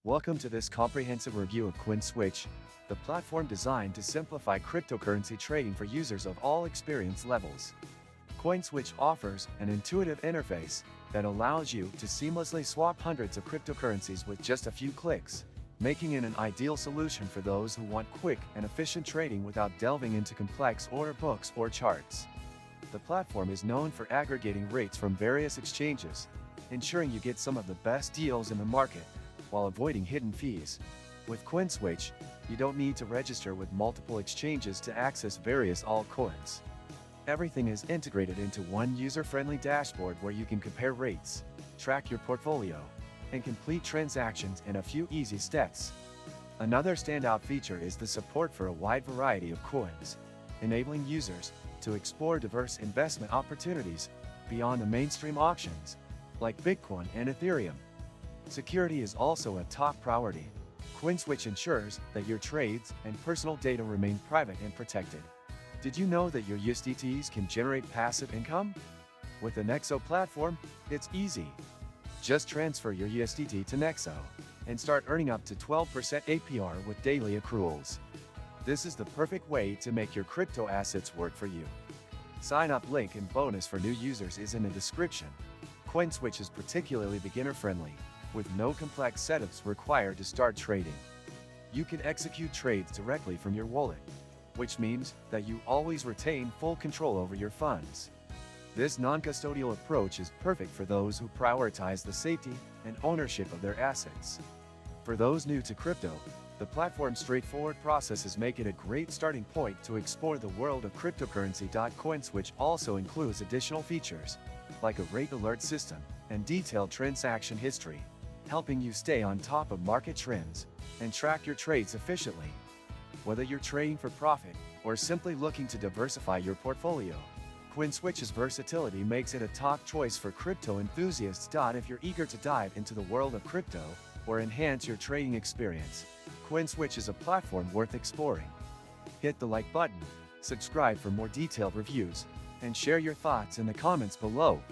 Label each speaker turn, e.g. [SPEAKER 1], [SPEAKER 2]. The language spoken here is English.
[SPEAKER 1] Welcome to this comprehensive review of CoinSwitch, the platform designed to simplify cryptocurrency trading for users of all experience levels. CoinSwitch offers an intuitive interface that allows you to seamlessly swap hundreds of cryptocurrencies with just a few clicks, making it an ideal solution for those who want quick and efficient trading without delving into complex order books or charts. The platform is known for aggregating rates from various exchanges, ensuring you get some of the best deals in the market, while avoiding hidden fees. With CoinSwitch, you don't need to register with multiple exchanges to access various altcoins. Everything is integrated into one user-friendly dashboard where you can compare rates, track your portfolio, and complete transactions in a few easy steps. Another standout feature is the support for a wide variety of coins, enabling users to explore diverse investment opportunities beyond the mainstream options, like Bitcoin and Ethereum. Security is also a top priority. CoinSwitch ensures that your trades and personal data remain private and protected. Did you know that your USDTs can generate passive income? With the Nexo platform, it's easy. Just transfer your USDT to Nexo and start earning up to 12% APR with daily accruals. This is the perfect way to make your crypto assets work for you. Sign up link and bonus for new users is in the description. CoinSwitch is particularly beginner-friendly, with no complex setups required to start trading. You can execute trades directly from your wallet, which means that you always retain full control over your funds. This non-custodial approach is perfect for those who prioritize the safety and ownership of their assets. For those new to crypto, the platform's straightforward processes make it a great starting point to explore the world of cryptocurrency. CoinSwitch also includes additional features, like a rate alert system and detailed transaction history, helping you stay on top of market trends and track your trades efficiently. Whether you're trading for profit or simply looking to diversify your portfolio, CoinSwitch's versatility makes it a top choice for crypto enthusiasts. If you're eager to dive into the world of crypto or enhance your trading experience, CoinSwitch is a platform worth exploring. Hit the like button, subscribe for more detailed reviews, and share your thoughts in the comments below.